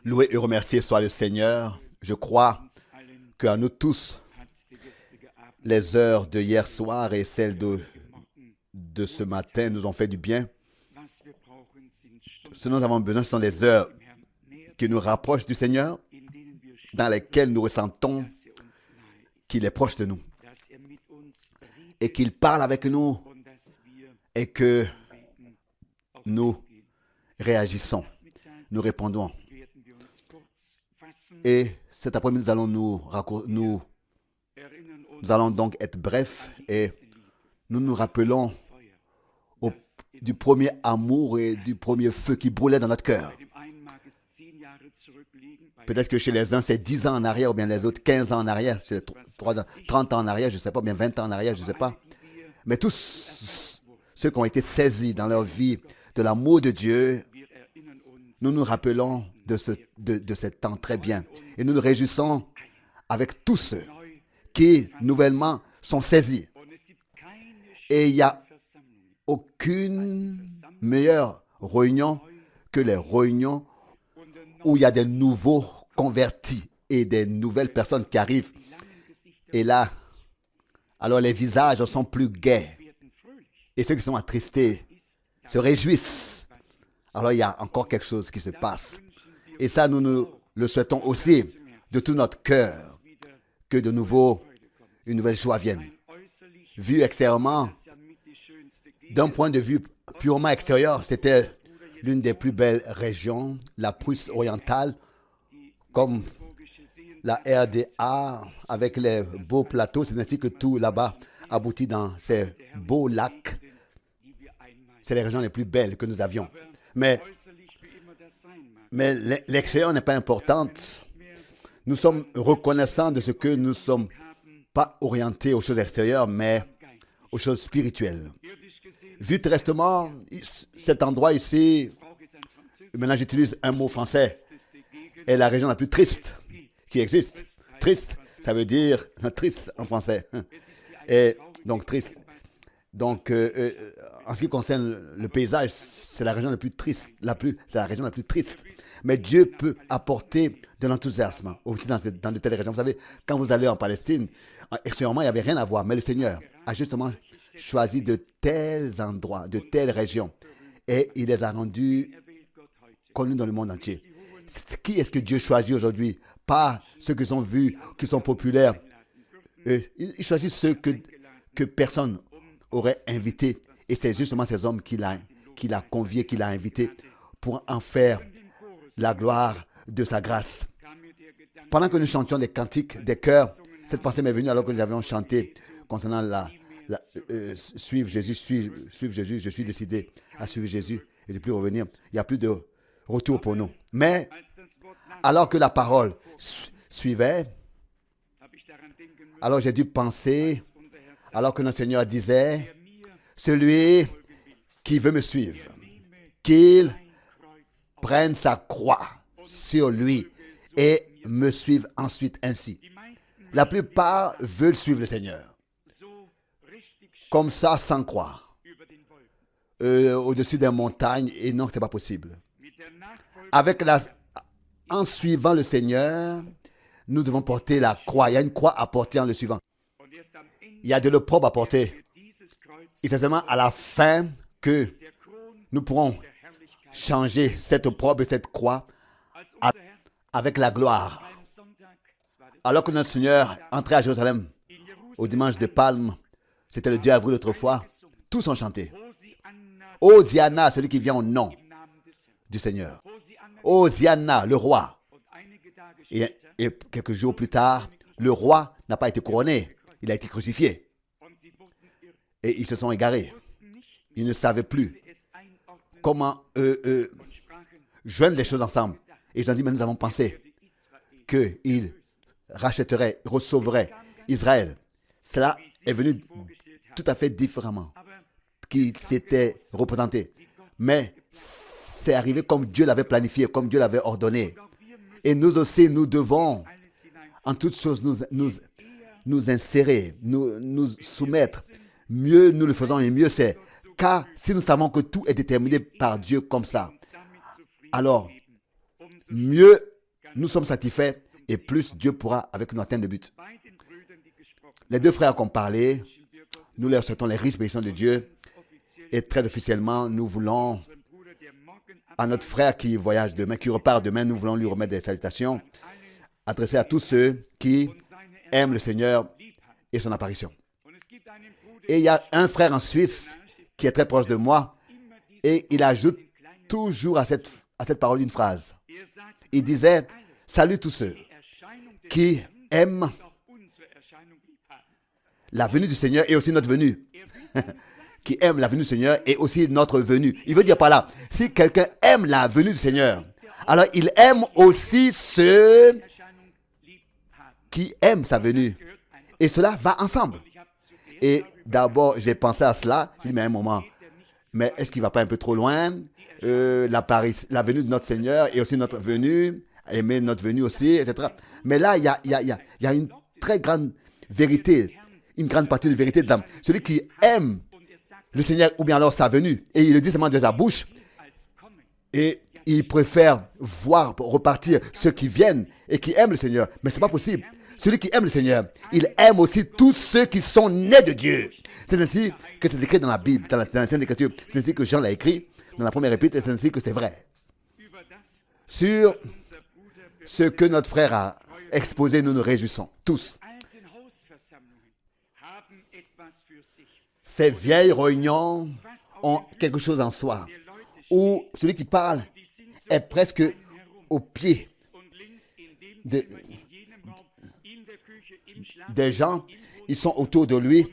Loué et remercié soit le Seigneur. Je crois qu'à nous tous, les heures de hier soir et celles de ce matin nous ont fait du bien. Ce dont nous avons besoin, ce sont des heures qui nous rapprochent du Seigneur, dans lesquelles nous ressentons qu'il est proche de nous et qu'il parle avec nous et que nous réagissons, nous répondons. Et cet après-midi, nous allons donc être brefs et nous nous rappelons du premier amour et du premier feu qui brûlait dans notre cœur. Peut-être que chez les uns, c'est 10 ans en arrière, ou bien les autres 15 ans en arrière, chez les 30 ans en arrière, je ne sais pas, ou bien 20 ans en arrière, je ne sais pas. Mais tous ceux qui ont été saisis dans leur vie de l'amour de Dieu, nous nous rappelons de ce temps très bien. Et nous nous réjouissons avec tous ceux qui, nouvellement, sont saisis. Et il n'y a aucune meilleure réunion que les réunions où il y a des nouveaux convertis et des nouvelles personnes qui arrivent. Et là, alors les visages sont plus gais. Et ceux qui sont attristés se réjouissent. Alors il y a encore quelque chose qui se passe. Et ça, nous le souhaitons aussi de tout notre cœur, que de nouveau une nouvelle joie vienne. Vu extérieurement, d'un point de vue purement extérieur, c'était l'une des plus belles régions, la Prusse orientale, comme la RDA, avec les beaux plateaux. C'est ainsi que tout là-bas aboutit dans ces beaux lacs. C'est les régions les plus belles que nous avions. Mais l'extérieur n'est pas important. Nous sommes reconnaissants de ce que nous ne sommes pas orientés aux choses extérieures, mais aux choses spirituelles. Vu terrestrement, cet endroit ici, maintenant j'utilise un mot français, est la région la plus triste qui existe. Triste, ça veut dire triste en français. Et donc triste. Donc, en ce qui concerne le paysage, c'est la région la plus triste, c'est la région la plus triste. Mais Dieu peut apporter de l'enthousiasme aussi dans de telles régions. Vous savez, quand vous allez en Palestine, extérieurement, il n'y avait rien à voir, mais le Seigneur a justement choisi de tels endroits, de telles régions, et il les a rendus connus dans le monde entier. Qui est-ce que Dieu choisit aujourd'hui? Pas ceux qui sont vus, qui sont populaires. Il choisit ceux que personne aurait invités. Et c'est justement ces hommes qu'il a conviés, qu'il a invités pour en faire la gloire de sa grâce. Pendant que nous chantions des cantiques, des chœurs, cette pensée m'est venue alors que nous avions chanté concernant suivre Jésus, suivre Jésus. Je suis décidé à suivre Jésus et de ne plus revenir. Il n'y a plus de retour pour nous. Mais alors que la parole suivait, alors j'ai dû penser, alors que notre Seigneur disait, celui qui veut me suivre, qu'il prenne sa croix sur lui et me suive ensuite ainsi. La plupart veulent suivre le Seigneur. Comme ça, sans croix. Au-dessus des montagnes, et non, ce n'est pas possible. En suivant le Seigneur, nous devons porter la croix. Il y a une croix à porter en le suivant. Il y a de l'opprobre à porter. Et c'est seulement à la fin que nous pourrons changer cette opprobre et cette croix avec la gloire. Alors que notre Seigneur entrait à Jérusalem au dimanche de Palme, c'était le 2 avril autrefois, tous ont chanté. Hosiana, celui qui vient au nom du Seigneur. Hosiana, le roi. Et quelques jours plus tard, le roi n'a pas été couronné. Il a été crucifié. Et ils se sont égarés. Ils ne savaient plus comment joindre les choses ensemble. Et ils ont dit, mais nous avons pensé qu'il rachèterait, ressauverait Israël. Cela est venu tout à fait différemment qu'il s'était représenté. Mais c'est arrivé comme Dieu l'avait planifié, comme Dieu l'avait ordonné. Et nous aussi, nous devons en toutes choses nous insérer, nous soumettre. Mieux nous le faisons et mieux c'est. Car si nous savons que tout est déterminé par Dieu comme ça, alors mieux nous sommes satisfaits et plus Dieu pourra avec nous atteindre le but. Les deux frères qui ont parlé, nous leur souhaitons les riches bénédictions de Dieu et très officiellement, nous voulons à notre frère qui voyage demain, qui repart demain, nous voulons lui remettre des salutations adressées à tous ceux qui aiment le Seigneur et son apparition. Et il y a un frère en Suisse qui est très proche de moi et il ajoute toujours à cette parole une phrase. Il disait, salut tous ceux qui aiment la venue du Seigneur et aussi notre venue. Qui aime la venue du Seigneur et aussi notre venue. Il veut dire par là, si quelqu'un aime la venue du Seigneur, alors il aime aussi ceux qui aiment sa venue. Et cela va ensemble. Et d'abord, j'ai pensé à cela. J'ai dit, mais à un moment, mais est-ce qu'il ne va pas un peu trop loin? La venue de notre Seigneur et aussi notre venue, aimer notre venue aussi, etc. Mais là, il y a une très grande vérité, une grande partie de vérité dedans. Celui qui aime le Seigneur ou bien alors sa venue, et il le dit seulement de sa bouche, et il préfère voir repartir ceux qui viennent et qui aiment le Seigneur. Mais ce n'est pas possible. Celui qui aime le Seigneur, il aime aussi tous ceux qui sont nés de Dieu. C'est ainsi que c'est écrit dans la Bible, dans la Sainte Écriture. C'est ainsi que Jean l'a écrit dans la première épître, et c'est ainsi que c'est vrai. Sur ce que notre frère a exposé, nous nous réjouissons tous. Ces vieilles réunions ont quelque chose en soi, où celui qui parle est presque au pied des gens. Ils sont autour de lui,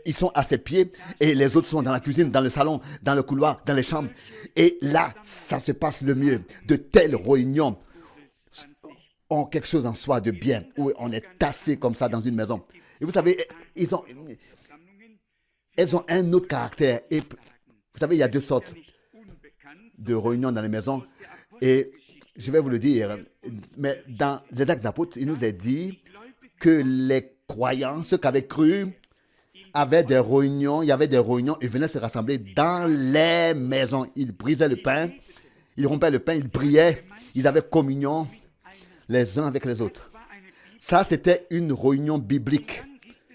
ils sont à ses pieds, et les autres sont dans la cuisine, dans le salon, dans le couloir, dans les chambres. Et là, ça se passe le mieux. De telles réunions ont quelque chose en soi de bien, où on est tassé comme ça dans une maison. Et vous savez, elles ont un autre caractère. Et vous savez, il y a deux sortes de réunions dans les maisons. Et je vais vous le dire, mais dans les Actes des Apôtres, il nous est dit que les croyants, ceux qui avaient cru, avaient des réunions, il y avait des réunions, ils venaient se rassembler dans les maisons. Ils brisaient le pain, ils rompaient le pain, ils priaient, ils avaient communion les uns avec les autres. Ça, c'était une réunion biblique.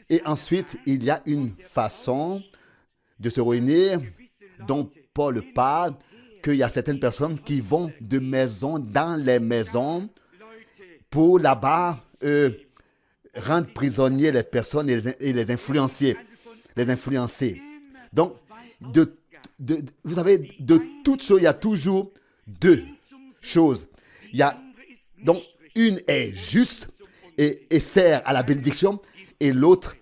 Et ensuite, il y a une façon de se réunir dont Paul parle, qu'il y a certaines personnes qui vont de maison dans les maisons pour là-bas rendre prisonniers les personnes et les influencer. Donc, vous savez, de toutes choses, il y a toujours deux choses. Donc, une est juste et sert à la bénédiction, et l'autre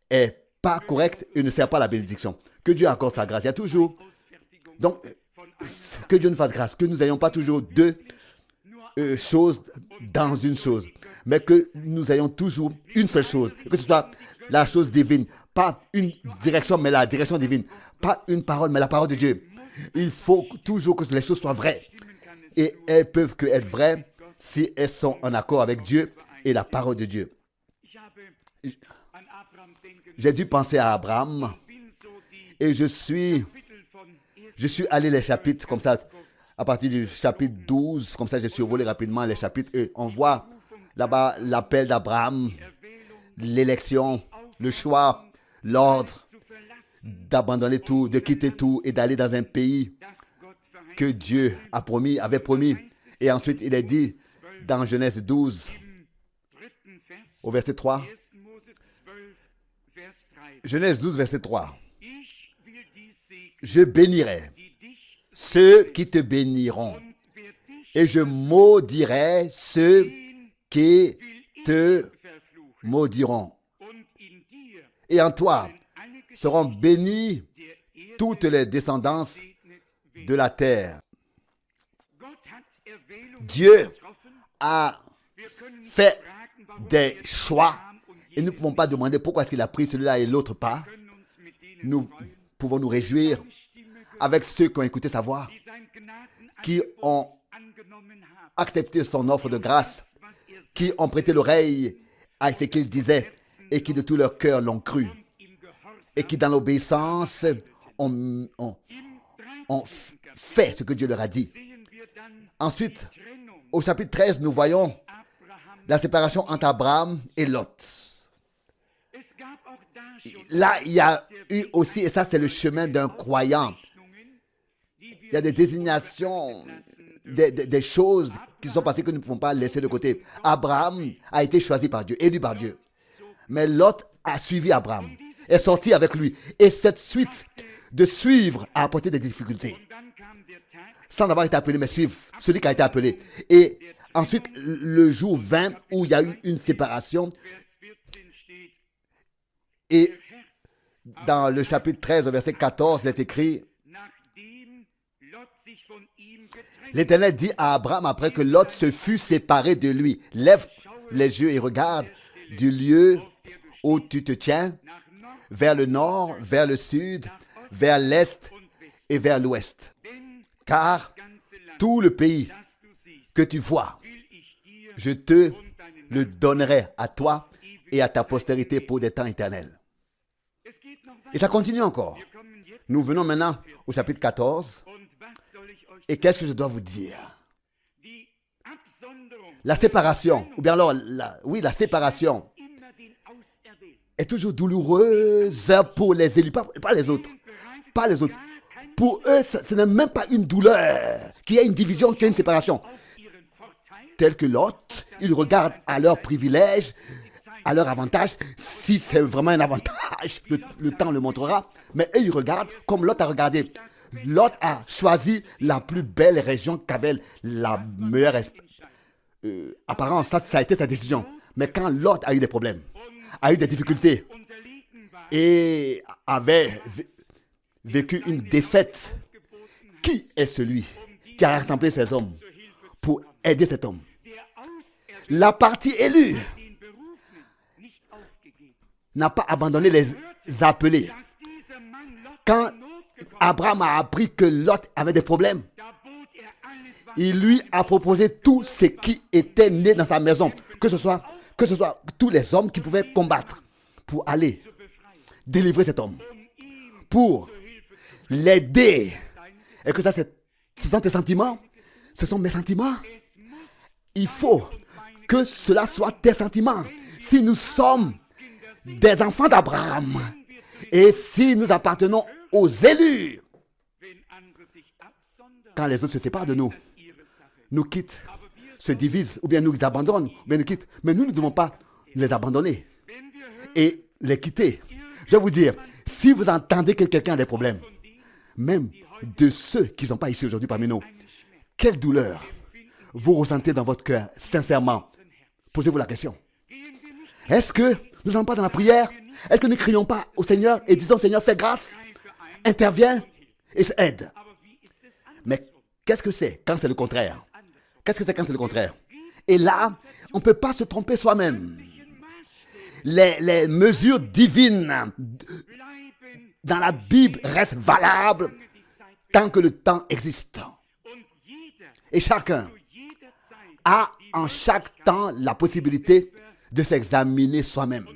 est pas correcte et ne sert pas à la bénédiction. Que Dieu accorde sa grâce. Il y a toujours. Donc, que Dieu nous fasse grâce. Que nous n'ayons pas toujours deux choses dans une chose, mais que nous ayons toujours une seule chose. Que ce soit la chose divine. Pas une direction, mais la direction divine. Pas une parole, mais la parole de Dieu. Il faut toujours que les choses soient vraies. Et elles peuvent que être vraies si elles sont en accord avec Dieu et la parole de Dieu. J'ai dû penser à Abraham et je suis allé les chapitres comme ça, à partir du chapitre 12, comme ça j'ai survolé rapidement les chapitres et on voit là-bas l'appel d'Abraham, l'élection, le choix, l'ordre d'abandonner tout, de quitter tout et d'aller dans un pays que Dieu avait promis. Et ensuite il est dit dans Genèse 12, au verset 3, Genèse 12, verset 3. Je bénirai ceux qui te béniront et je maudirai ceux qui te maudiront. Et en toi seront bénies toutes les descendances de la terre. Dieu a fait des choix et nous ne pouvons pas demander pourquoi est-ce qu'il a pris celui-là et l'autre pas. Nous pouvons nous réjouir avec ceux qui ont écouté sa voix, qui ont accepté son offre de grâce, qui ont prêté l'oreille à ce qu'il disait et qui de tout leur cœur l'ont cru et qui dans l'obéissance ont fait ce que Dieu leur a dit. Ensuite, au chapitre 13, nous voyons la séparation entre Abraham et Lot. Là, il y a eu aussi, et ça c'est le chemin d'un croyant, il y a des désignations, des choses qui sont passées que nous ne pouvons pas laisser de côté. Abraham a été choisi par Dieu, élu par Dieu. Mais Lot a suivi Abraham, est sorti avec lui. Et cette suite de suivre a apporté des difficultés. Sans avoir été appelé, mais suivre celui qui a été appelé. Et ensuite, le jour 20 où il y a eu une séparation. Et dans le chapitre 13, au verset 14, il est écrit: L'Éternel dit à Abraham après que Lot se fut séparé de lui: Lève les yeux et regarde du lieu où tu te tiens, vers le nord, vers le sud, vers l'est et vers l'ouest. Car tout le pays que tu vois, je te le donnerai à toi et à ta postérité pour des temps éternels. Et ça continue encore. Nous venons maintenant au chapitre 14. Et qu'est-ce que je dois vous dire? La séparation, ou bien alors, la séparation est toujours douloureuse pour les élus, pas les autres. Pas les autres. Pour eux, ce n'est même pas une douleur qu'il y ait une division, qu'il y ait une séparation. Tel que Lot, ils regardent à leur privilège, à leur avantage. Si c'est vraiment un avantage, le temps le montrera. Mais eux, ils regardent comme Lot a regardé. Lot a choisi la plus belle région qu'avait la meilleure apparence. Ça a été sa décision. Mais quand Lot a eu des problèmes, a eu des difficultés et avait vécu une défaite, qui est celui qui a rassemblé ces hommes pour aider cet homme? La partie élue n'a pas abandonné les appelés. Quand Abraham a appris que Lot avait des problèmes, il lui a proposé tout ce qui était né dans sa maison, que ce soit tous les hommes qui pouvaient combattre pour aller délivrer cet homme, pour l'aider. Et que ça, ce sont tes sentiments, ce sont mes sentiments. Il faut que cela soit tes sentiments. Si nous sommes des enfants d'Abraham et si nous appartenons aux élus, quand les autres se séparent de nous, nous quittent, se divisent, ou bien nous abandonnent, ou bien nous quittent. Mais nous ne devons pas les abandonner et les quitter. Je vais vous dire, si vous entendez que quelqu'un a des problèmes, même de ceux qui ne sont pas ici aujourd'hui parmi nous, quelle douleur vous ressentez dans votre cœur, sincèrement? Posez-vous la question. Est-ce que nous n'allons pas dans la prière? Est-ce que nous ne crions pas au Seigneur et disons: Seigneur, fais grâce, interviens et aide? Mais qu'est-ce que c'est quand c'est le contraire? Qu'est-ce que c'est quand c'est le contraire? Et là, on ne peut pas se tromper soi-même. Les mesures divines dans la Bible restent valables tant que le temps existe. Et chacun a en chaque temps la possibilité de s'examiner soi-même.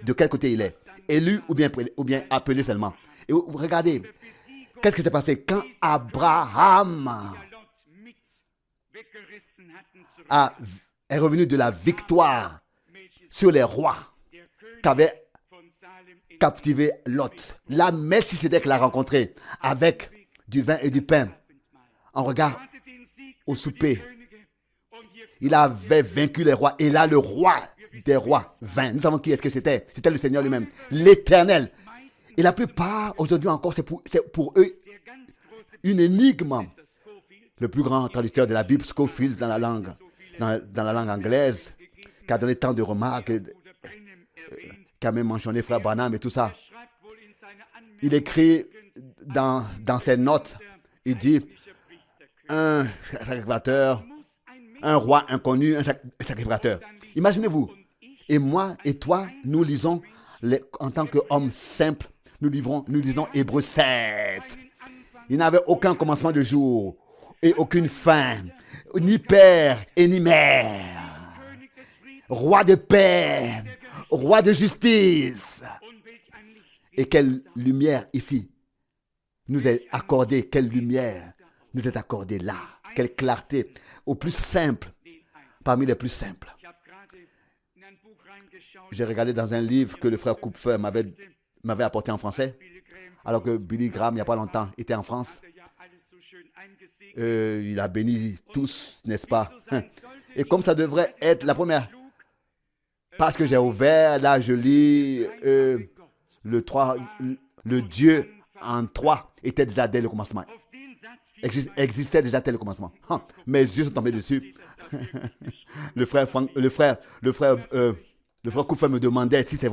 De quel côté il est, élu ou bien appelé seulement. Et vous regardez, qu'est-ce qui s'est passé quand Abraham est revenu de la victoire sur les rois qu'avait captivé Lot. Là, Melchisédek l'a rencontré avec du vin et du pain. En regard au souper, il avait vaincu les rois. Et là, le roi des rois vint. Nous savons qui est-ce que c'était. C'était le Seigneur lui-même, l'Éternel. Et la plupart, aujourd'hui encore, c'est pour eux une énigme. Le plus grand traducteur de la Bible, Scofield, dans la langue anglaise, qui a donné tant de remarques, qui a même mentionné Frère Branham et tout ça. Il écrit dans ses notes, il dit: un sacrificateur, un roi inconnu, un sacrificateur. Imaginez-vous, et moi et toi, nous lisons en tant qu'hommes simples, nous lisons Hébreux 7. Il n'avait aucun commencement de jour et aucune fin, ni père et ni mère. Roi de paix, roi de justice. Et quelle lumière ici nous est accordée, quelle lumière nous est accordée là. quelle clarté, au plus simple, parmi les plus simples. J'ai regardé dans un livre que le frère Kupfer m'avait apporté en français, alors que Billy Graham, il n'y a pas longtemps, était en France. Il a béni tous, n'est-ce pas? Et comme ça devrait être la première, parce que j'ai ouvert, là je lis le Dieu en trois était déjà dès le commencement. Existait déjà dès le commencement. Mes yeux sont tombés dessus. Le frère Kupfer me demandait si c'était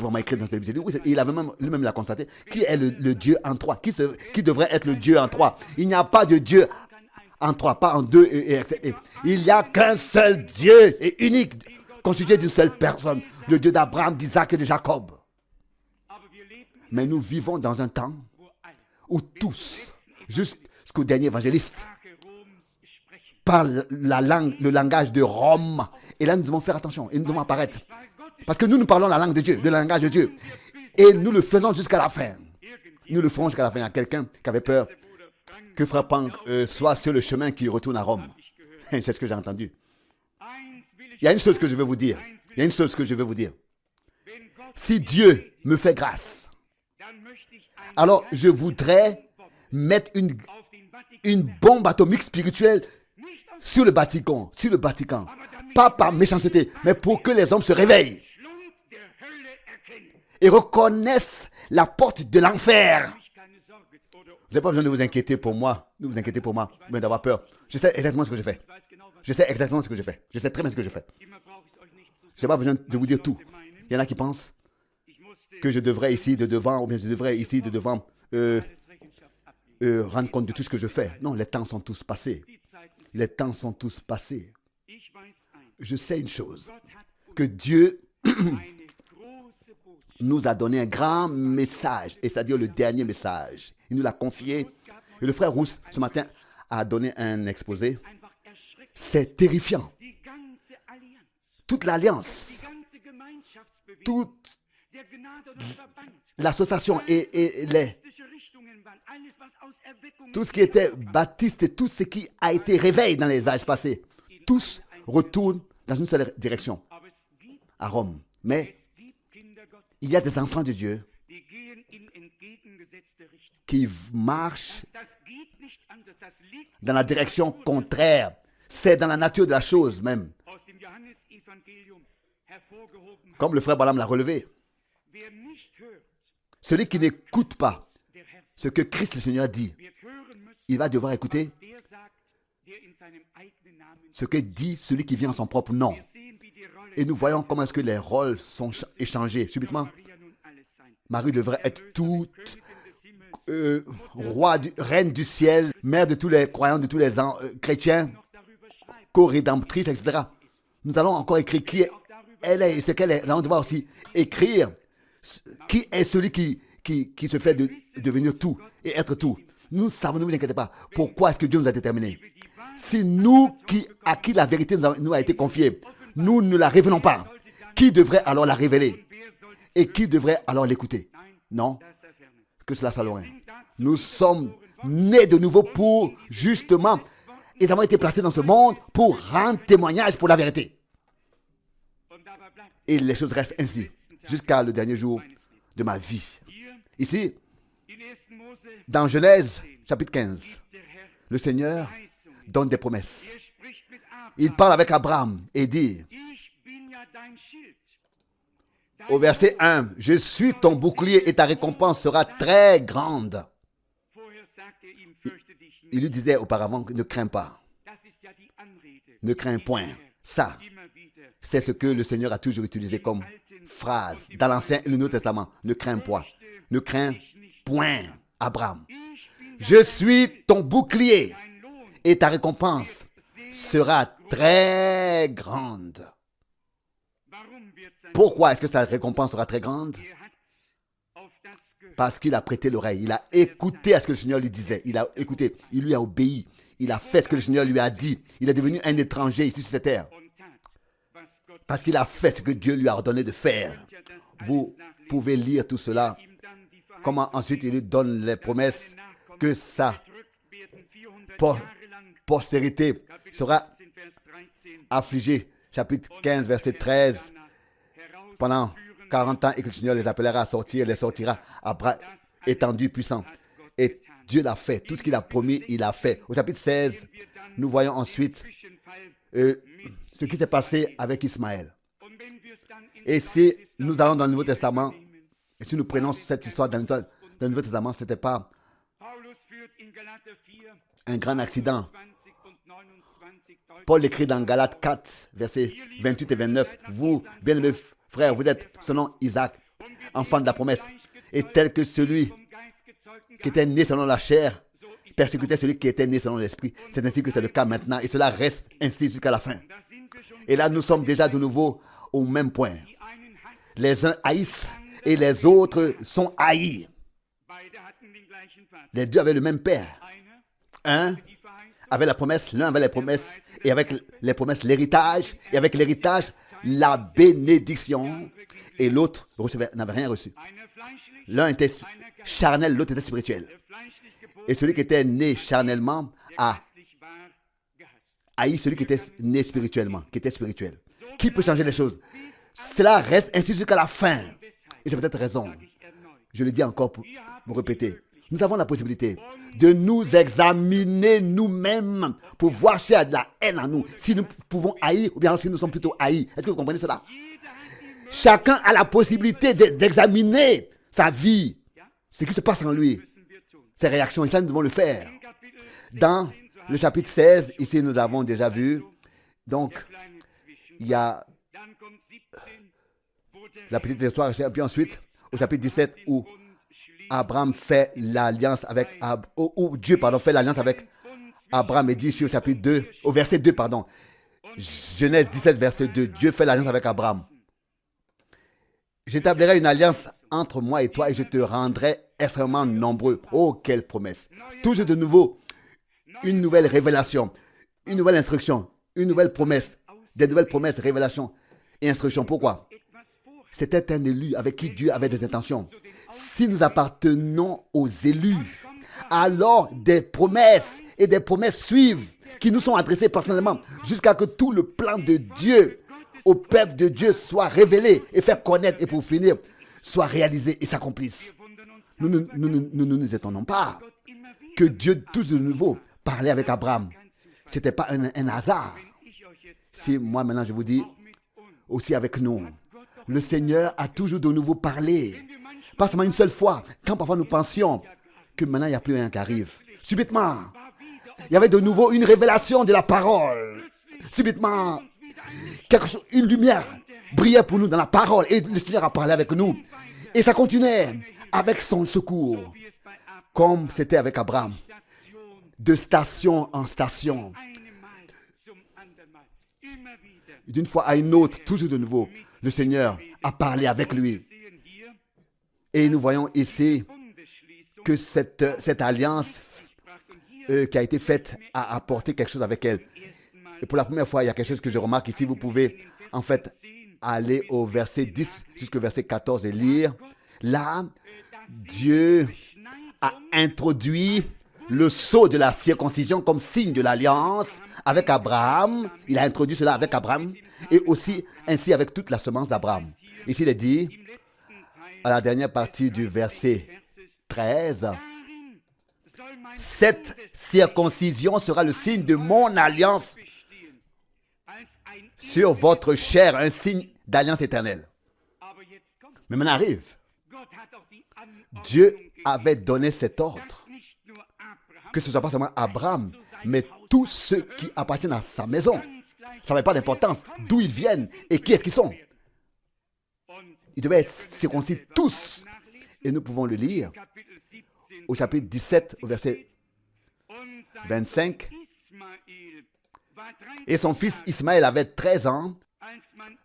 vraiment écrit dans cette Bible. Oui, il avait lui-même l'a constaté. Qui est le Dieu en trois? Qui devrait être le Dieu en trois? Il n'y a pas de Dieu en trois, pas en deux. Il n'y a qu'un seul Dieu et unique, constitué d'une seule personne, le Dieu d'Abraham, d'Isaac et de Jacob. Mais nous vivons dans un temps où tous, jusqu'au dernier évangéliste, parlent le langage de Rome. Et là, nous devons faire attention et nous devons apparaître. Parce que nous parlons la langue de Dieu, le langage de Dieu. Et nous le faisons jusqu'à la fin. Nous le ferons jusqu'à la fin. Il y a quelqu'un qui avait peur que Frère Pank soit sur le chemin qui retourne à Rome. C'est ce que j'ai entendu. Il y a une chose que je veux vous dire. Si Dieu me fait grâce, alors je voudrais mettre une bombe atomique spirituelle sur le Vatican. Pas par méchanceté, mais pour que les hommes se réveillent et reconnaissent la porte de l'enfer. Vous n'avez pas besoin de vous inquiéter pour moi, mais d'avoir peur. Je sais exactement ce que je fais. Je sais très bien ce que je fais. Je n'ai pas besoin de vous dire tout. Il y en a qui pensent que je devrais ici de devant, ou bien je devrais ici de devant rendre compte de tout ce que je fais. Non, les temps sont tous passés. Je sais une chose, que Dieu nous a donné un grand message, et c'est-à-dire le dernier message. Il nous l'a confié. Et le frère Rousse, ce matin, a donné un exposé. C'est terrifiant. Toute l'alliance, toute l'association et tout ce qui était baptiste et tout ce qui a été réveil dans les âges passés, tous retournent dans une seule direction, à Rome. Mais il y a des enfants de Dieu qui marchent dans la direction contraire. C'est dans la nature de la chose même. Comme le frère Balaam l'a relevé. Celui qui n'écoute pas ce que Christ le Seigneur dit, il va devoir écouter ce que dit celui qui vient en son propre nom. Et nous voyons comment est-ce que les rôles sont échangés. Subitement, Marie devrait être toute reine du ciel, mère de tous les croyants, de tous les chrétiens, co-rédemptrice, etc. Nous allons encore écrire qui elle est et ce qu'elle est. Nous allons devoir aussi écrire qui est celui qui se fait devenir tout et être tout. Nous savons, ne vous inquiétez pas. Pourquoi est-ce que Dieu nous a déterminés? Si nous, à qui la vérité nous a été confiée, nous ne la révélons pas, qui devrait alors la révéler? Et qui devrait alors l'écouter? Non, que cela soit loin. Nous sommes nés de nouveau pour, justement, ils avons été placés dans ce monde pour rendre témoignage pour la vérité. Et les choses restent ainsi, jusqu'à le dernier jour de ma vie. Ici, dans Genèse, chapitre 15, le Seigneur donne des promesses. Il parle avec Abraham et dit, au verset 1, « Je suis ton bouclier et ta récompense sera très grande. » Il lui disait auparavant, ne crains pas. Ne crains point. Ça, c'est ce que le Seigneur a toujours utilisé comme phrase dans l'Ancien et le Nouveau Testament. Ne crains point. Ne crains point, Abraham. Je suis ton bouclier et ta récompense sera très grande. Pourquoi est-ce que sa récompense sera très grande? Parce qu'il a prêté l'oreille. Il a écouté à ce que le Seigneur lui disait. Il a écouté. Il lui a obéi. Il a fait ce que le Seigneur lui a dit. Il est devenu un étranger ici sur cette terre. Parce qu'il a fait ce que Dieu lui a ordonné de faire. Vous pouvez lire tout cela. Comment ensuite il lui donne les promesses que ça postérité sera affligée. Chapitre 15, verset 13. Pendant 40 ans, et que le Seigneur les appellera à sortir, les sortira à bras étendus, puissants. Et Dieu l'a fait. Tout ce qu'il a promis, il a fait. Au chapitre 16, nous voyons ensuite ce qui s'est passé avec Ismaël. Et si nous allons dans le Nouveau Testament, et si nous prenons cette histoire dans le Nouveau Testament, ce n'était pas un grand accident. Paul écrit dans Galates 4, versets 28 et 29, « Vous, bien-aimés frères, vous êtes selon Isaac, enfant de la promesse, et tel que celui qui était né selon la chair persécutait celui qui était né selon l'esprit. C'est ainsi que c'est le cas maintenant, et cela reste ainsi jusqu'à la fin. » Et là, nous sommes déjà de nouveau au même point. Les uns haïssent et les autres sont haïs. Les deux avaient le même père. Un avait la promesse, l'un avait les promesses, et avec les promesses, l'héritage, et avec l'héritage, la bénédiction, et l'autre n'avait rien reçu. L'un était charnel, l'autre était spirituel. Et celui qui était né charnellement a haï celui qui était né spirituellement, qui était spirituel. Qui peut changer les choses? Cela reste ainsi jusqu'à la fin. Et c'est peut-être raison. Je le dis encore pour vous répéter. Nous avons la possibilité de nous examiner nous-mêmes pour voir s'il y a de la haine en nous, si nous pouvons haïr ou bien si nous sommes plutôt haïs. Est-ce que vous comprenez cela? Chacun a la possibilité d'examiner sa vie, ce qui se passe en lui, ses réactions. Et ça, nous devons le faire. Dans le chapitre 16, ici, nous avons déjà vu. Donc, il y a la petite histoire. Et puis ensuite, au chapitre 17, où Abraham fait l'alliance avec Dieu fait l'alliance avec Abraham et dit ici au chapitre 2, au verset 2, pardon. Genèse 17, verset 2. Dieu fait l'alliance avec Abraham. J'établirai une alliance entre moi et toi et je te rendrai extrêmement nombreux. Oh, quelle promesse. Toujours de nouveau, une nouvelle révélation, une nouvelle instruction, une nouvelle promesse, des nouvelles promesses, révélations et instructions. Pourquoi? C'était un élu avec qui Dieu avait des intentions. Si nous appartenons aux élus, alors des promesses et des promesses suivent qui nous sont adressées personnellement jusqu'à que tout le plan de Dieu au peuple de Dieu soit révélé et fait connaître et pour finir soit réalisé et s'accomplisse. Nous ne nous étonnons pas que Dieu tout de nouveau parlait avec Abraham. Ce n'était pas un hasard. Si moi maintenant je vous dis aussi avec nous, le Seigneur a toujours de nouveau parlé. Pas seulement une seule fois. Quand parfois nous pensions que maintenant il n'y a plus rien qui arrive. Subitement, il y avait de nouveau une révélation de la parole. Subitement, une lumière brillait pour nous dans la parole. Et le Seigneur a parlé avec nous. Et ça continuait avec son secours. Comme c'était avec Abraham. De station en station. D'une fois à une autre, toujours de nouveau, le Seigneur a parlé avec lui. Et nous voyons ici que cette alliance qui a été faite a apporté quelque chose avec elle. Et pour la première fois, il y a quelque chose que je remarque ici. Vous pouvez en fait aller au verset 10 jusqu'au verset 14 et lire. Là, Dieu a introduit le sceau de la circoncision comme signe de l'alliance avec Abraham. Il a introduit cela avec Abraham et aussi ainsi avec toute la semence d'Abraham. Ici, il est dit, à la dernière partie du verset 13, « Cette circoncision sera le signe de mon alliance sur votre chair, un signe d'alliance éternelle. » Mais maintenant arrive, Dieu avait donné cet ordre, que ce ne soit pas seulement Abraham, mais tous ceux qui appartiennent à sa maison. Ça n'avait pas d'importance d'où ils viennent et qui est-ce qu'ils sont. Ils devaient être circoncis tous. Et nous pouvons le lire au chapitre 17, au verset 25. Et son fils Ismaël avait 13 ans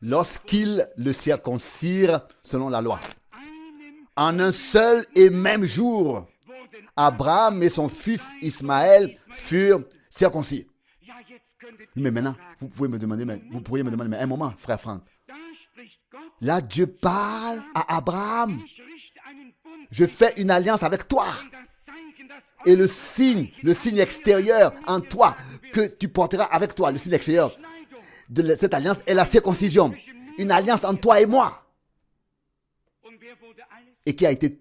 lorsqu'ils le circoncirent selon la loi. En un seul et même jour, Abraham et son fils Ismaël furent circoncis. Mais maintenant, vous pourriez me demander, mais un moment, frère Franck. Là, Dieu parle à Abraham. Je fais une alliance avec toi. Et le signe extérieur en toi que tu porteras avec toi, le signe extérieur de cette alliance est la circoncision. Une alliance entre toi et moi. Et qui a été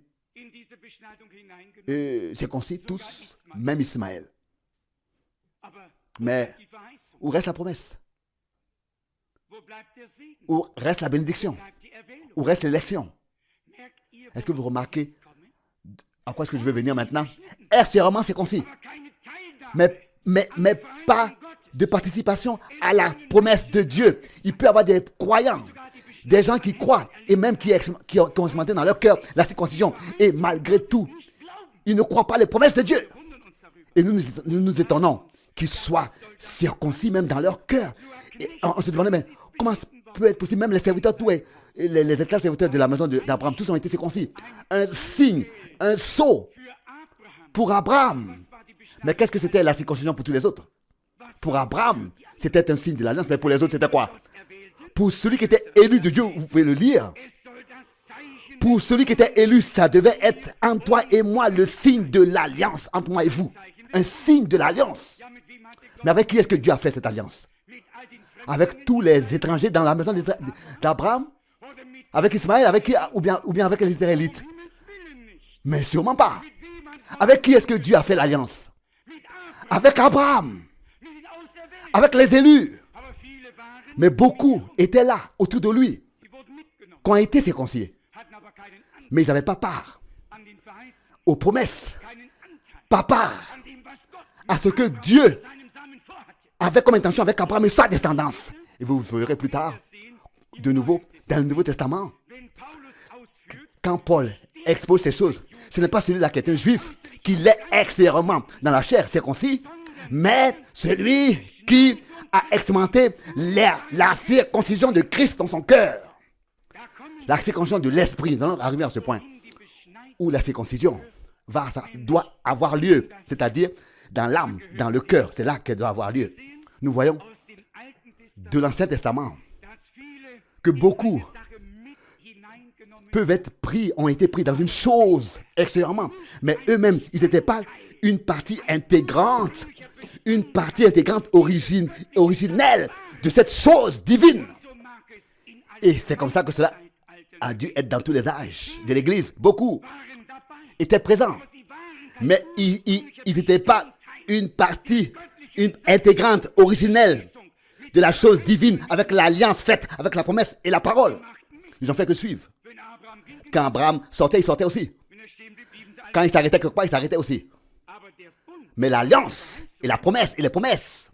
circoncis tous, même Ismaël. Mais où reste la promesse? Où reste la bénédiction? Où reste l'élection? Est-ce que vous remarquez à quoi est-ce que je veux venir maintenant? Extérieurement circoncis. Mais pas de participation à la promesse de Dieu. Il peut y avoir des croyants, des gens qui croient et même qui ont expérimenté dans leur cœur la circoncision. Et malgré tout, ils ne croient pas les promesses de Dieu. Et nous nous étonnons qu'ils soient circoncis même dans leur cœur. Et on se demandait, mais comment ça peut être possible? Même les serviteurs, tous les esclaves serviteurs de la maison d'Abraham, tous ont été circoncis. Un signe, un sceau pour Abraham. Mais qu'est-ce que c'était la circoncision pour tous les autres? Pour Abraham, c'était un signe de l'alliance, mais pour les autres, c'était quoi? Pour celui qui était élu de Dieu, vous pouvez le lire. Pour celui qui était élu, ça devait être entre toi et moi le signe de l'alliance, entre moi et vous. Un signe de l'alliance. Mais avec qui est-ce que Dieu a fait cette alliance? Avec tous les étrangers dans la maison d'Abraham? Avec Ismaël? Avec qui? Ou bien avec les Israélites? Mais sûrement pas. Avec qui est-ce que Dieu a fait l'alliance? Avec Abraham. Avec les élus. Mais beaucoup étaient là, autour de lui, qui ont été circoncis. Mais ils n'avaient pas part aux promesses, pas part à ce que Dieu avait comme intention avec Abraham et sa descendance. Et vous verrez plus tard, de nouveau, dans le Nouveau Testament, quand Paul expose ces choses, ce n'est pas celui-là qui est un juif, qui l'est extérieurement dans la chair circoncis, mais celui qui a expérimenté la circoncision de Christ dans son cœur. La circoncision de l'esprit. Nous allons arriver à ce point où la circoncision doit avoir lieu, c'est-à-dire dans l'âme, dans le cœur. C'est là qu'elle doit avoir lieu. Nous voyons de l'Ancien Testament que beaucoup ont été pris dans une chose extérieurement, mais eux-mêmes, ils n'étaient pas une partie intégrante originelle de cette chose divine. Et c'est comme ça que cela a dû être dans tous les âges de l'Église. Beaucoup étaient présents, mais ils n'étaient pas une partie intégrante, originelle de la chose divine avec l'alliance faite avec la promesse et la parole. Ils n'ont fait que suivre. Quand Abraham sortait, il sortait aussi. Quand il s'arrêtait quelque part, il s'arrêtait aussi. Mais l'alliance et la promesse et les promesses,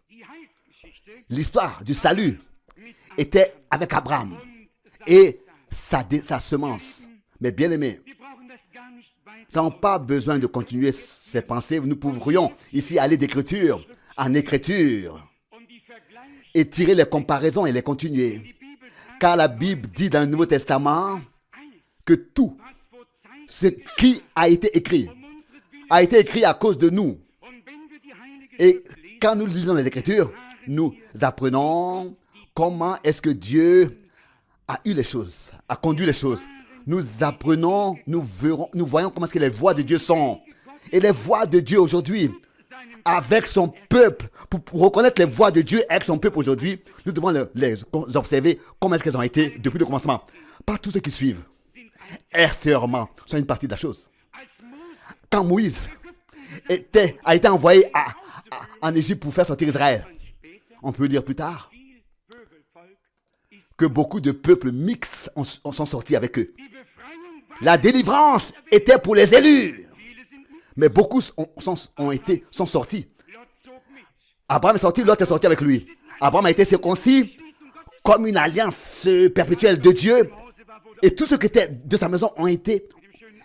l'histoire du salut était avec Abraham et sa semence. Mais bien aimé, nous n'avons pas besoin de continuer ces pensées. Nous pourrions ici aller d'écriture en écriture et tirer les comparaisons et les continuer. Car la Bible dit dans le Nouveau Testament que tout ce qui a été écrit à cause de nous. Et quand nous lisons les Écritures, nous apprenons comment est-ce que Dieu a eu les choses, a conduit les choses. Nous apprenons, nous voyons comment est-ce que les voies de Dieu sont. Et les voies de Dieu aujourd'hui, avec son peuple, pour reconnaître les voies de Dieu avec son peuple aujourd'hui, nous devons les observer comment est-ce qu'elles ont été depuis le commencement. Pas tous ceux qui suivent, extérieurement, sont une partie de la chose. Quand Moïse a été envoyé en Égypte pour faire sortir Israël, on peut dire plus tard que beaucoup de peuples mixtes sont sortis avec eux. La délivrance était pour les élus, mais beaucoup sont sortis. Abraham est sorti, Lot est sorti avec lui. Abraham a été circoncis comme une alliance perpétuelle de Dieu, et tous ceux qui étaient de sa maison ont été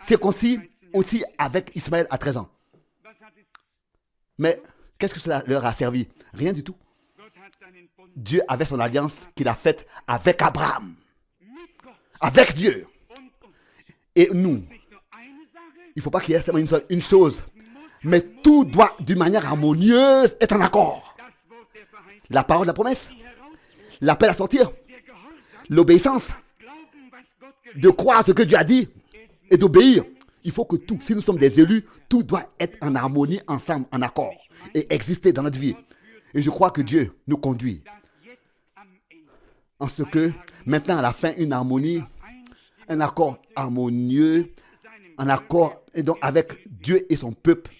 circoncis aussi avec Ismaël à 13 ans. Mais qu'est-ce que cela leur a servi? Rien du tout. Dieu avait son alliance qu'il a faite avec Abraham, avec Dieu. Et nous, il ne faut pas qu'il y ait seulement une chose, mais tout doit d'une manière harmonieuse être en accord. La parole de la promesse, l'appel à sortir, l'obéissance, de croire ce que Dieu a dit et d'obéir. Il faut que tout, si nous sommes des élus, tout doit être en harmonie, ensemble, en accord et exister dans notre vie. Et je crois que Dieu nous conduit en ce que maintenant à la fin, une harmonie, un accord harmonieux, un accord et donc avec Dieu et son peuple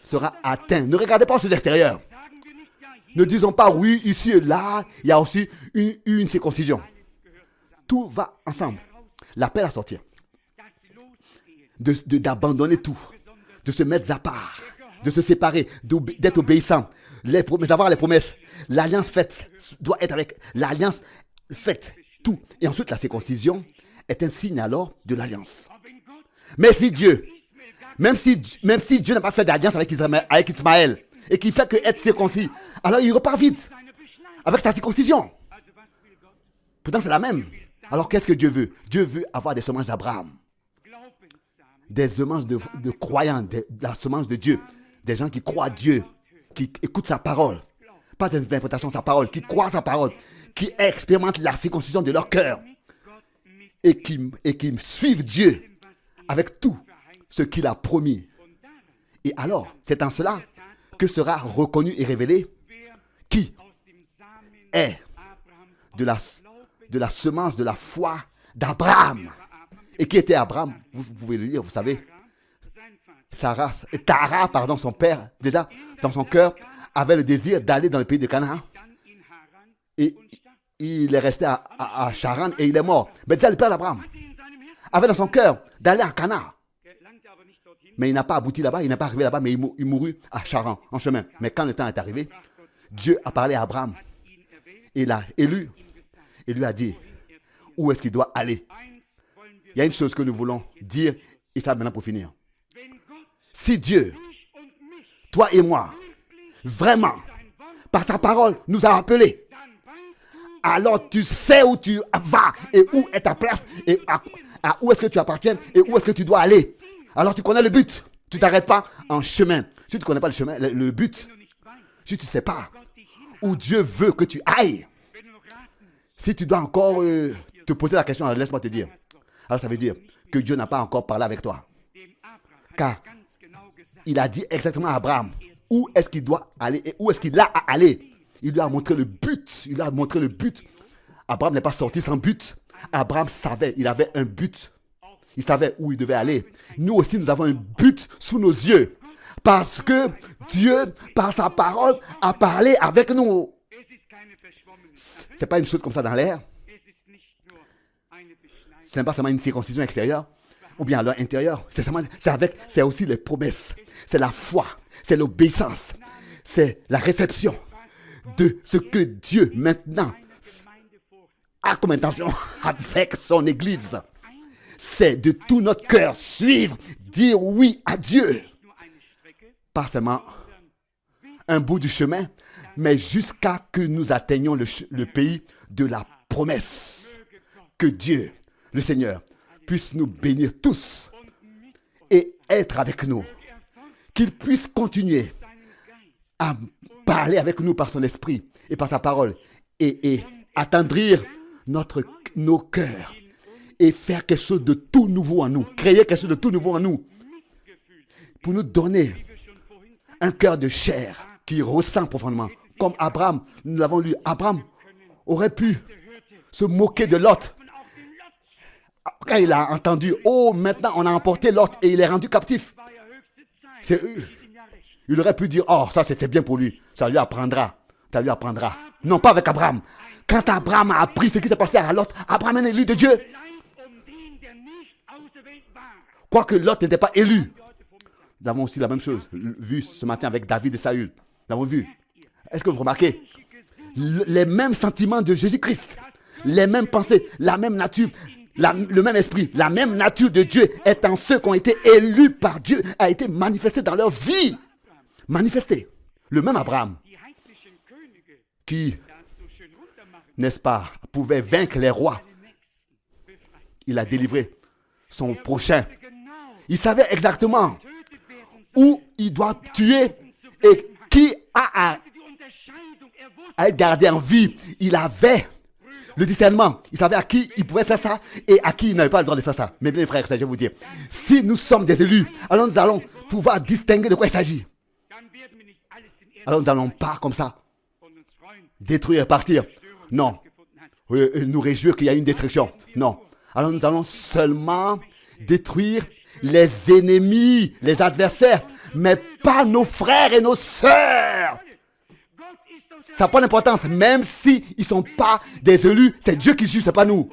sera atteint. Ne regardez pas aux choses extérieures. Ne disons pas oui, ici et là, il y a aussi une circoncision. Tout va ensemble. L'appel à sortir. D'abandonner tout. De se mettre à part. De se séparer. D'être obéissant. D'avoir les promesses. L'alliance faite doit être avec l'alliance faite. Tout. Et ensuite, la circoncision est un signe alors de l'alliance. Mais si Dieu, même si Dieu n'a pas fait d'alliance avec Ismaël et qu'il fait que être circoncis, alors il repart vite avec sa circoncision. Pourtant, c'est la même. Alors, qu'est-ce que Dieu veut? Dieu veut avoir des semences d'Abraham, des semences de croyants, de la semence de Dieu, des gens qui croient à Dieu, qui écoutent sa parole, pas d'interprétation de sa parole, qui croient à sa parole, qui expérimentent la circoncision de leur cœur et qui suivent Dieu avec tout ce qu'il a promis. Et alors, c'est en cela que sera reconnu et révélé qui est de la semence de la foi d'Abraham. Et qui était Abraham? Vous pouvez le lire, vous savez. Tara, son père, déjà, dans son cœur, avait le désir d'aller dans le pays de Canaan. Et il est resté à Charan et il est mort. Mais déjà, le père d'Abraham avait dans son cœur d'aller à Canaan. Mais il n'a pas abouti là-bas, il n'est pas arrivé là-bas, mais il mourut à Charan, en chemin. Mais quand le temps est arrivé, Dieu a parlé à Abraham. Il l'a élu et lui a dit où est-ce qu'il doit aller. Il y a une chose que nous voulons dire, et ça maintenant pour finir. Si Dieu, toi et moi, vraiment, par sa parole, nous a appelés, alors tu sais où tu vas et où est ta place et à où est-ce que tu appartiens et où est-ce que tu dois aller. Alors tu connais le but. Tu ne t'arrêtes pas en chemin. Si tu ne connais pas le chemin, le but, si tu ne sais pas où Dieu veut que tu ailles, si tu dois encore te poser la question, alors laisse-moi te dire. Alors ça veut dire que Dieu n'a pas encore parlé avec toi. Car il a dit exactement à Abraham où est-ce qu'il doit aller et où est-ce qu'il a à aller. Il lui a montré le but. Il a montré le but. Abraham n'est pas sorti sans but. Abraham savait, il avait un but. Il savait où il devait aller. Nous aussi, nous avons un but sous nos yeux. Parce que Dieu, par sa parole, a parlé avec nous. Ce n'est pas une chose comme ça dans l'air. Ce n'est pas seulement une circoncision extérieure ou bien à l'intérieur. C'est aussi les promesses. C'est la foi. C'est l'obéissance. C'est la réception de ce que Dieu maintenant a comme intention avec son Église. C'est de tout notre cœur suivre, dire oui à Dieu. Pas seulement un bout du chemin, mais jusqu'à que nous atteignions le pays de la promesse. Que Dieu, le Seigneur, puisse nous bénir tous et être avec nous. Qu'il puisse continuer à parler avec nous par son esprit et par sa parole et attendrir nos cœurs et faire quelque chose de tout nouveau en nous, créer quelque chose de tout nouveau en nous pour nous donner un cœur de chair qui ressent profondément. Comme Abraham, nous l'avons lu, Abraham aurait pu se moquer de Lot. Quand il a entendu, oh maintenant on a emporté Lot et il est rendu captif. Il aurait pu dire, oh ça c'est bien pour lui, ça lui apprendra. Non, pas avec Abraham. Quand Abraham a appris ce qui s'est passé à Lot, Abraham est élu de Dieu. Quoique Lot n'était pas élu. Nous avons aussi la même chose, vu ce matin avec David et Saül. Nous l'avons vu. Est-ce que vous remarquez? Les mêmes sentiments de Jésus-Christ, les mêmes pensées, la même nature, le même esprit, la même nature de Dieu est en ceux qui ont été élus par Dieu, a été manifesté dans leur vie. Manifesté. Le même Abraham qui, n'est-ce pas, pouvait vaincre les rois. Il a délivré son prochain. Il savait exactement où il doit tuer et qui a à être gardé en vie. Il avait le discernement. Il savait à qui il pouvait faire ça et à qui il n'avait pas le droit de faire ça. Mais bien frères, je vais vous dire, si nous sommes des élus, alors nous allons pouvoir distinguer de quoi il s'agit. Alors nous n'allons pas comme ça détruire et partir. Non. Nous réjouir qu'il y a une destruction. Non. Alors nous allons seulement détruire les ennemis, les adversaires, mais pas nos frères et nos sœurs. Ça n'a pas d'importance, même s'ils ne sont pas des élus, c'est Dieu qui juge, ce n'est pas nous.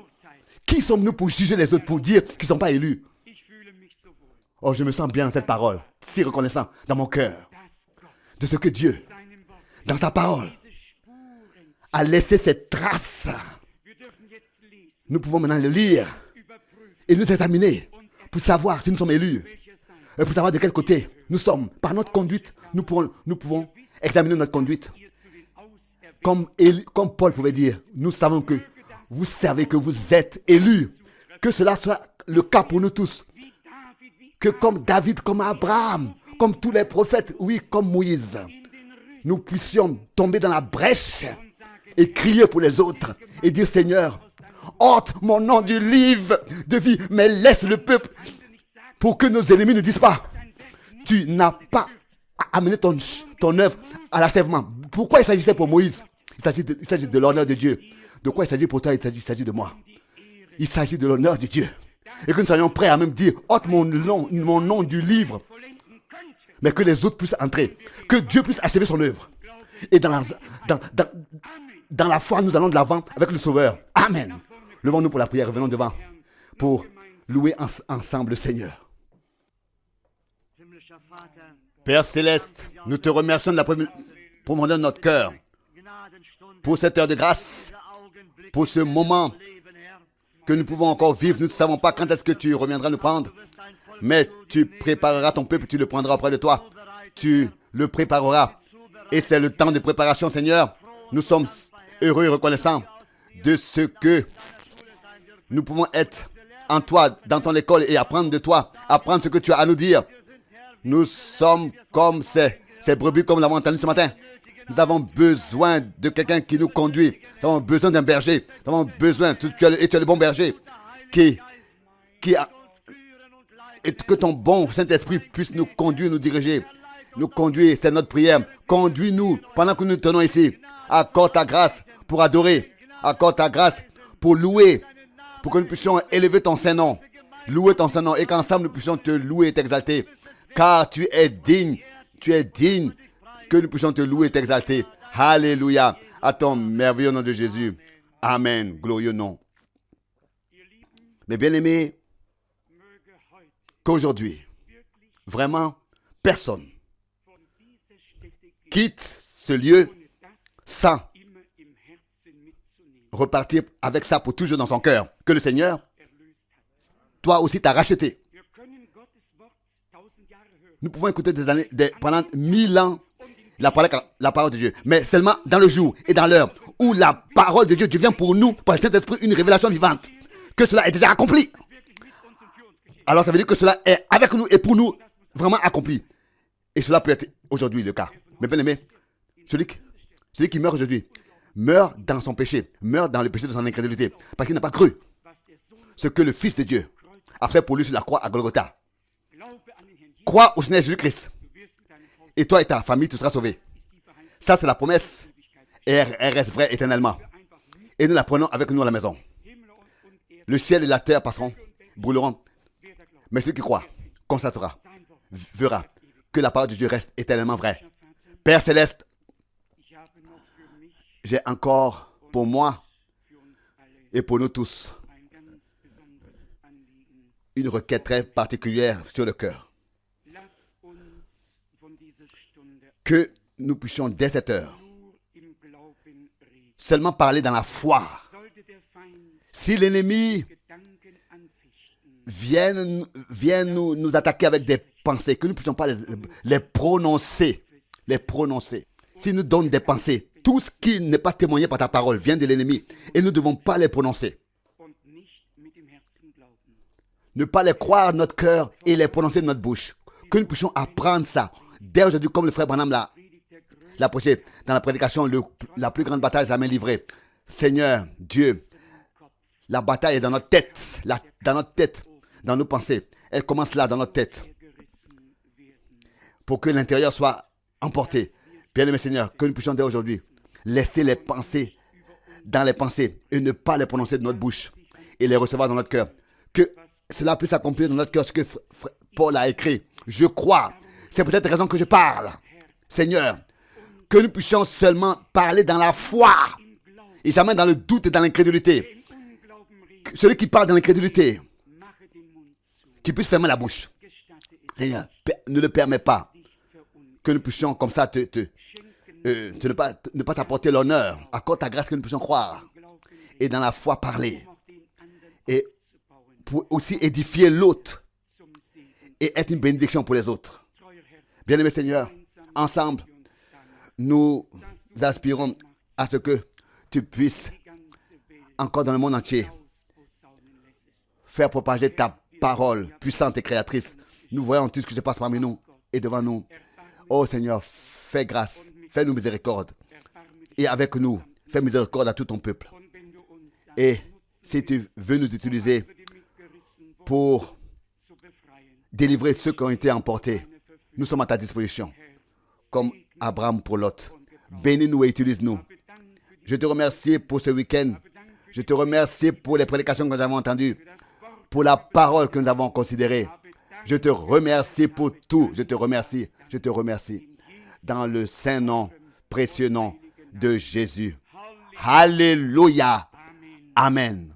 Qui sommes-nous pour juger les autres, pour dire qu'ils ne sont pas élus? Oh, je me sens bien dans cette parole, si reconnaissant dans mon cœur de ce que Dieu, dans sa parole, a laissé cette trace. Nous pouvons maintenant le lire et nous examiner pour savoir si nous sommes élus, et pour savoir de quel côté nous sommes. Par notre conduite, nous pouvons examiner notre conduite. Comme Paul pouvait dire, nous savons que vous savez que vous êtes élus. Que cela soit le cas pour nous tous. Que comme David, comme Abraham, comme tous les prophètes, oui, comme Moïse, nous puissions tomber dans la brèche et crier pour les autres et dire, Seigneur, ôte mon nom du livre de vie, mais laisse le peuple pour que nos ennemis ne disent pas, tu n'as pas amené ton œuvre à l'achèvement. Pourquoi il s'agissait pour Moïse? Il s'agit de l'honneur de Dieu. De quoi il s'agit pour toi? Il s'agit de moi. Il s'agit de l'honneur de Dieu. Et que nous soyons prêts à même dire, ôte mon nom du livre, mais que les autres puissent entrer. Que Dieu puisse achever son œuvre. Et dans la foi, nous allons de l'avant avec le Sauveur. Amen. Levons-nous pour la prière, revenons devant pour louer ensemble le Seigneur. Père Céleste, nous te remercions de la profondeur de notre cœur pour cette heure de grâce, pour ce moment que nous pouvons encore vivre. Nous ne savons pas quand est-ce que tu reviendras nous prendre, mais tu prépareras ton peuple, tu le prendras auprès de toi. Tu le prépareras. Et c'est le temps de préparation, Seigneur. Nous sommes heureux et reconnaissants de ce que nous pouvons être en toi, dans ton école et apprendre de toi, apprendre ce que tu as à nous dire. Nous sommes comme ces brebis, comme nous l'avons entendu ce matin. Nous avons besoin de quelqu'un qui nous conduit. Nous avons besoin d'un berger. Nous avons besoin, tu es le bon berger, et que ton bon Saint-Esprit puisse nous conduire, nous diriger. Nous conduire, c'est notre prière. Conduis-nous pendant que nous tenons ici. Accorde ta grâce pour adorer. Accorde ta grâce pour louer. Pour que nous puissions élever ton Saint-Nom. Louer ton Saint-Nom et qu'ensemble nous puissions te louer et t'exalter. Car tu es digne que nous puissions te louer et t'exalter. Alléluia. À ton merveilleux nom de Jésus. Amen. Glorieux nom. Mais bien aimés, qu'aujourd'hui, vraiment, personne quitte ce lieu sans repartir avec ça pour toujours dans son cœur. Que le Seigneur, toi aussi, t'a racheté. Nous pouvons écouter pendant 1000 ans la parole de Dieu, mais seulement dans le jour et dans l'heure où la parole de Dieu devient pour nous, par le Saint-Esprit, une révélation vivante. Que cela est déjà accompli. Alors ça veut dire que cela est avec nous et pour nous vraiment accompli. Et cela peut être aujourd'hui le cas. Mais bien aimé, celui qui meurt aujourd'hui, meurt dans son péché, meurt dans le péché de son incrédulité, parce qu'il n'a pas cru ce que le Fils de Dieu a fait pour lui sur la croix à Golgotha. Crois au Seigneur Jésus-Christ. Et toi et ta famille, tu seras sauvé. Ça, c'est la promesse. Et elle reste vraie éternellement. Et nous la prenons avec nous à la maison. Le ciel et la terre passeront, brûleront. Mais celui qui croit, constatera, verra que la parole de Dieu reste éternellement vraie. Père Céleste, j'ai encore pour moi et pour nous tous une requête très particulière sur le cœur. Que nous puissions dès cette heure seulement parler dans la foi. Si l'ennemi vient nous attaquer avec des pensées, que nous ne puissions pas les prononcer. S'il nous donne des pensées, tout ce qui n'est pas témoigné par ta parole vient de l'ennemi et nous ne devons pas les prononcer. Ne pas les croire de notre cœur et les prononcer de notre bouche. Que nous puissions apprendre ça. Dès aujourd'hui, comme le frère Branham l'a prêché dans la prédication, la plus grande bataille jamais livrée. Seigneur, Dieu, La bataille est dans notre tête, dans notre tête, dans nos pensées. Elle commence là, dans notre tête, pour que l'intérieur soit emporté. Bien-aimé Seigneur, que nous puissions dire aujourd'hui, laisser les pensées dans les pensées et ne pas les prononcer de notre bouche et les recevoir dans notre cœur. Que cela puisse accomplir dans notre cœur ce que Paul a écrit. Je crois. C'est peut-être la raison que je parle. Seigneur, que nous puissions seulement parler dans la foi et jamais dans le doute et dans l'incrédulité. Celui qui parle dans l'incrédulité, qui puisse fermer la bouche. Seigneur, ne le permets pas que nous puissions comme ça ne pas t'apporter l'honneur. Accorde ta grâce que nous puissions croire et dans la foi parler. Et pour aussi édifier l'autre et être une bénédiction pour les autres. Bien-aimé Seigneur, ensemble, nous aspirons à ce que tu puisses, encore dans le monde entier, faire propager ta parole puissante et créatrice. Nous voyons tout ce qui se passe parmi nous et devant nous. Oh Seigneur, fais grâce, fais-nous miséricorde. Et avec nous, fais miséricorde à tout ton peuple. Et si tu veux nous utiliser pour délivrer ceux qui ont été emportés, nous sommes à ta disposition, comme Abraham pour Lot. Bénis-nous et utilise-nous. Je te remercie pour ce week-end. Je te remercie pour les prédications que nous avons entendues, pour la parole que nous avons considérée. Je te remercie pour tout. Je te remercie. Je te remercie. Dans le saint nom, précieux nom de Jésus. Alléluia. Amen.